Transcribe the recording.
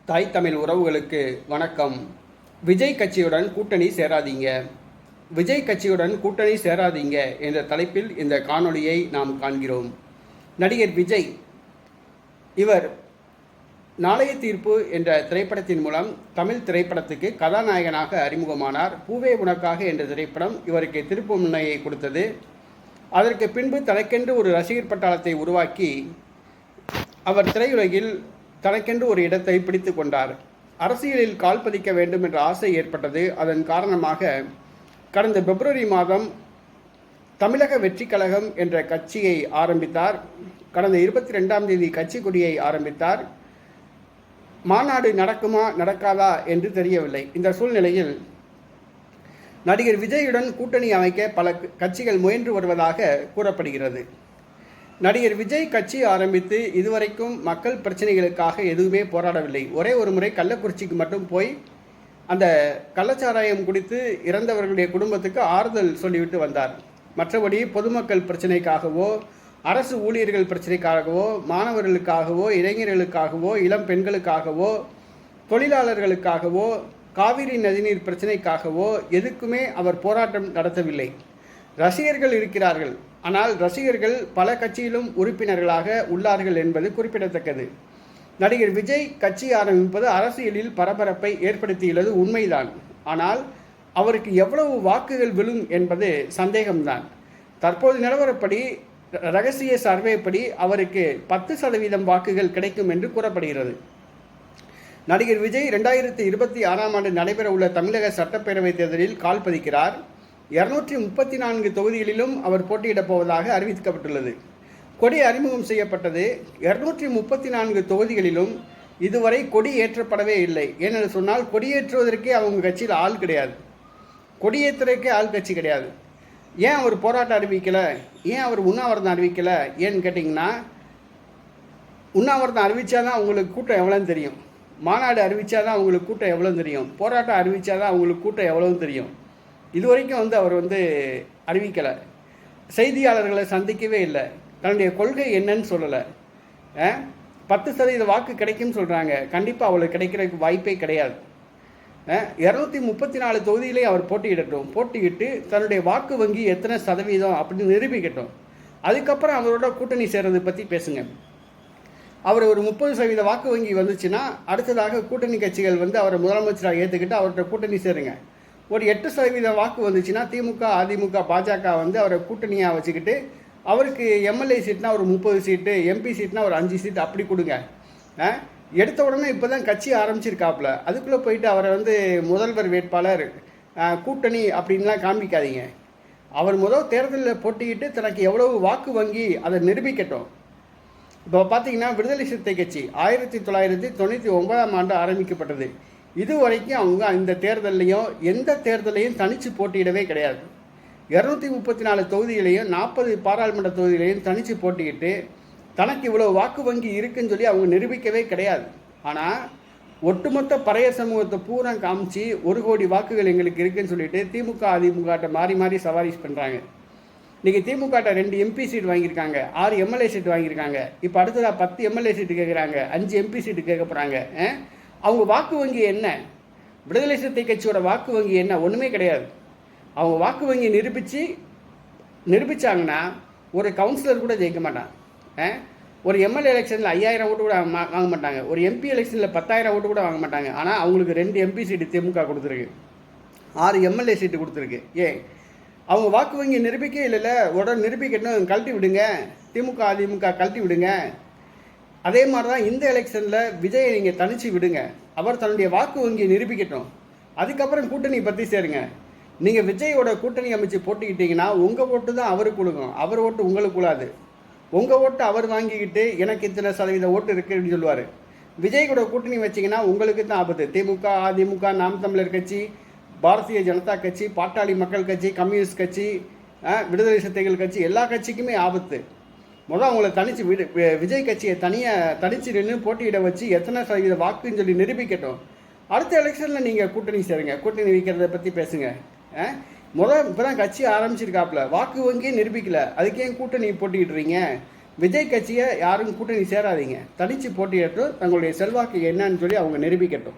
தாய் தமிழ் உறவுகளுக்கு வணக்கம். விஜய் கட்சியுடன் கூட்டணி சேராதீங்க, விஜய் கட்சியுடன் கூட்டணி சேராதீங்க என்ற தலைப்பில் இந்த காணொளியை நாம் காண்கிறோம். நடிகர் விஜய் இவர் நாளைய தீர்ப்பு என்ற திரைப்படத்தின் மூலம் தமிழ் திரைப்படத்துக்கு கதாநாயகனாக அறிமுகமானார். பூவே உனக்காக என்ற திரைப்படம் இவருக்கு திருப்பு முனையை கொடுத்தது. அதற்கு பின்பு தனக்கென்று ஒரு ரசிகர் பட்டாளத்தை உருவாக்கி அவர் திரையுலகில் தனக்கென்று ஒரு இடத்தை பிடித்து கொண்டார். அரசியலில் கால் பதிக்க வேண்டும் என்ற ஆசை ஏற்பட்டது. அதன் காரணமாக கடந்த பிப்ரவரி மாதம் தமிழக வெற்றி கழகம் என்ற கட்சியை ஆரம்பித்தார். கடந்த 22ஆம் தேதி கட்சி கொடியை ஆரம்பித்தார். மாநாடு நடக்குமா நடக்காதா என்று தெரியவில்லை. இந்த சூழ்நிலையில் நடிகர் விஜயுடன் கூட்டணி அமைக்க பல கட்சிகள் முயன்று வருவதாக கூறப்படுகிறது. நடிகர் விஜய் கட்சி ஆரம்பித்து இதுவரைக்கும் மக்கள் பிரச்சனைகளுக்காக எதுவுமே போராடவில்லை. ஒரே ஒரு முறை கள்ளக்குறிச்சிக்கு மட்டும் போய் அந்த கள்ளச்சாராயம் குடித்து இறந்தவர்களுடைய குடும்பத்துக்கு ஆறுதல் சொல்லிவிட்டு வந்தார். மற்றபடி பொதுமக்கள் பிரச்சனைக்காகவோ, அரசு ஊழியர்கள் பிரச்சனைக்காகவோ, மாணவர்களுக்காகவோ, இளைஞர்களுக்காகவோ, இளம் பெண்களுக்காகவோ, தொழிலாளர்களுக்காகவோ, காவிரி நதிநீர் பிரச்சனைக்காகவோ எதுக்குமே அவர் போராட்டம் நடத்தவில்லை. ரசிகர்கள் இருக்கிறார்கள், ஆனால் ரசிகர்கள் பல கட்சியிலும் உறுப்பினர்களாக உள்ளார்கள் என்பது குறிப்பிடத்தக்கது. நடிகர் விஜய் கட்சி ஆரம்பிப்பது அரசியலில் பரபரப்பை ஏற்படுத்தியுள்ளது உண்மைதான். ஆனால் அவருக்கு எவ்வளவு வாக்குகள் விழும் என்பது சந்தேகம்தான். தற்போது நிலவரப்படி ரகசிய சர்வேப்படி அவருக்கு 10% வாக்குகள் கிடைக்கும் என்று கூறப்படுகிறது. நடிகர் விஜய் 2026ஆம் ஆண்டு நடைபெற உள்ள தமிழக சட்டப்பேரவை தேர்தலில் கால் பதிக்கிறார். 234 தொகுதிகளிலும் அவர் போட்டியிடப் போவதாக அறிவிக்கப்பட்டுள்ளது. கொடி அறிமுகம் செய்யப்பட்டது. 234 தொகுதிகளிலும் இதுவரை கொடி ஏற்றப்படவே இல்லை. ஏனென்று சொன்னால் கொடியேற்றுவதற்கே அவங்க கட்சியில் ஆள் கிடையாது, கொடியேற்றுவதற்கே ஆள் கட்சி கிடையாது. ஏன் அவர் போராட்டம் அறிவிக்கலை, ஏன் அவர் உண்ணாவிரதம் அறிவிக்கலை ஏன்னு கேட்டிங்கன்னா, உண்ணாவிரதம் அறிவித்தாதான் அவங்களுக்கு கூட்டம் எவ்வளோன்னு தெரியும், மாநாடு அறிவித்தாதான் அவங்களுக்கு கூட்டம் எவ்வளோன்னு தெரியும், போராட்டம் அறிவித்தாதான் அவங்களுக்கு கூட்டம் எவ்வளோன்னு தெரியும். இதுவரைக்கும் அவர் அறிவிக்கலை, செய்தியாளர்களை சந்திக்கவே இல்லை, தன்னுடைய கொள்கை என்னன்னு சொல்லலை. 10% வாக்கு கிடைக்கும்னு சொல்கிறாங்க. கண்டிப்பாக அவளுக்கு கிடைக்கிறதுக்கு வாய்ப்பே கிடையாது. 234 தொகுதியிலே அவர் போட்டியிடட்டும், போட்டியிட்டு தன்னுடைய வாக்கு வங்கி எத்தனை சதவீதம் அப்படின்னு நிரூபிக்கட்டும். அதுக்கப்புறம் அவரோட கூட்டணி சேர்றது பற்றி பேசுங்க. அவர் ஒரு 30% வாக்கு வங்கி வந்துச்சுன்னா அடுத்ததாக கூட்டணி கட்சிகள் அவரை முதலமைச்சராக ஏற்றுக்கிட்டு அவர்கிட்ட கூட்டணி சேருங்க. ஒரு 8% வாக்கு வந்துச்சுன்னா திமுக, அதிமுக, பாஜக அவரை கூட்டணியாக வச்சுக்கிட்டு அவருக்கு எம்எல்ஏ சீட்னா ஒரு 30 சீட்டு, எம்பி சீட்னா ஒரு 5 சீட்டு அப்படி கொடுங்க. எடுத்த உடனே இப்போ தான் கட்சி ஆரம்பிச்சிருக்காப்புல, அதுக்குள்ளே போயிட்டு அவரை முதல்வர் வேட்பாளர் கூட்டணி அப்படின்லாம் காண்பிக்காதீங்க. அவர் முதல் தேர்தலில் போட்டிக்கிட்டு தனக்கு எவ்வளவு வாக்கு வங்கி அதை நிரூபிக்கட்டும். இப்போ பார்த்தீங்கன்னா விடுதலை சிறுத்தை கட்சி 1999ஆம் ஆண்டு ஆரம்பிக்கப்பட்டது. இதுவரைக்கும் அவங்க இந்த தேர்தலையும் எந்த தேர்தலையும் தனித்து போட்டியிடவே கிடையாது. 234 தொகுதிகளையும் 40 பாராளுமன்ற தொகுதிகளையும் தனித்து போட்டிக்கிட்டு தனக்கு இவ்வளோ வாக்கு வங்கி இருக்குன்னு சொல்லி அவங்க நிரூபிக்கவே கிடையாது. ஆனால் ஒட்டுமொத்த பறைய சமூகத்தை பூரா காமிச்சு 1 கோடி வாக்குகள் எங்களுக்கு இருக்குன்னு சொல்லிட்டு திமுக, அதிமுக மாறி மாறி சவாரிஸ் பண்ணுறாங்க. இன்றைக்கி திமுக 2 எம்பி சீட் வாங்கியிருக்காங்க, 6 எம்எல்ஏ சீட்டு வாங்கியிருக்காங்க. இப்போ அடுத்ததாக 10 எம்எல்ஏ சீட்டு கேட்குறாங்க, 5 எம்பி சீட்டு கேட்க போகிறாங்க. அவங்க வாக்கு வங்கி என்ன? விடுதலை சிறுத்தை கட்சியோட வாக்கு வங்கி என்ன? ஒன்றுமே கிடையாது. அவங்க வாக்கு வங்கி நிரூபித்தாங்கன்னா ஒரு கவுன்சிலர் கூட ஜெயிக்க மாட்டாங்க. ஒரு எம்எல்ஏ எலெக்ஷனில் 5000 ஓட்டு கூட வாங்க மாட்டாங்க, ஒரு எம்பி எலெக்ஷனில் 10,000 ஓட்டு கூட வாங்க மாட்டாங்க. ஆனால் அவங்களுக்கு 2 எம்பி சீட்டு திமுக கொடுத்துருக்கு, 6 எம்எல்ஏ சீட்டு கொடுத்துருக்கு. அவங்க வாக்கு வங்கி நிரூபிக்கவே இல்லைல்ல, உடனே நிரூபிக்கட்டும், கழட்டி விடுங்க, திமுக அதிமுக கழட்டி விடுங்க. அதே மாதிரி தான் இந்த எலெக்ஷனில் விஜயை நீங்கள் தனித்து விடுங்க, அவர் தன்னுடைய வாக்கு வங்கியை நிரூபிக்கட்டும். அதுக்கப்புறம் கூட்டணி பற்றி சேருங்க. நீங்கள் விஜயோட கூட்டணி அமைச்சு போட்டிக்கிட்டீங்கன்னா உங்கள் ஓட்டு தான் அவருக்கு கொடுக்கும், அவர் ஓட்டு உங்களுக்கு கூடாது. உங்கள் ஓட்டு அவர் வாங்கிக்கிட்டு எனக்கு இத்தனை சதவீத ஓட்டு இருக்குன்னு சொல்லுவார். விஜய் கூட கூட்டணி வச்சிங்கன்னா உங்களுக்கு தான் ஆபத்து. திமுக, அதிமுக, நாம் தமிழர் கட்சி, பாரதிய ஜனதா கட்சி, பாட்டாளி மக்கள் கட்சி, கம்யூனிஸ்ட் கட்சி, விடுதலை சிறுத்தைகள் கட்சி, எல்லா கட்சிக்குமே ஆபத்து. முதல் அவங்கள தனித்து விஜய் கட்சியை தனித்து நின்று போட்டியிட வச்சு எத்தனை சதவீத வாக்குன்னு சொல்லி நிரூபிக்கட்டும். அடுத்த எலெக்ஷனில் நீங்கள் கூட்டணி சேருங்க, கூட்டணி வைக்கிறத பற்றி பேசுங்க. இப்போ தான் கட்சி ஆரம்பிச்சிருக்காப்புல, வாக்கு வங்கியே நிரூபிக்கல, அதுக்கே கூட்டணி போட்டிக்கிட்டுறீங்க. விஜய் கட்சியை யாரும் கூட்டணி சேராதீங்க, தனிச்சு போட்டியிட்டு தங்களுடைய செல்வாக்கு என்னன்னு சொல்லி அவங்க நிரூபிக்கட்டும்.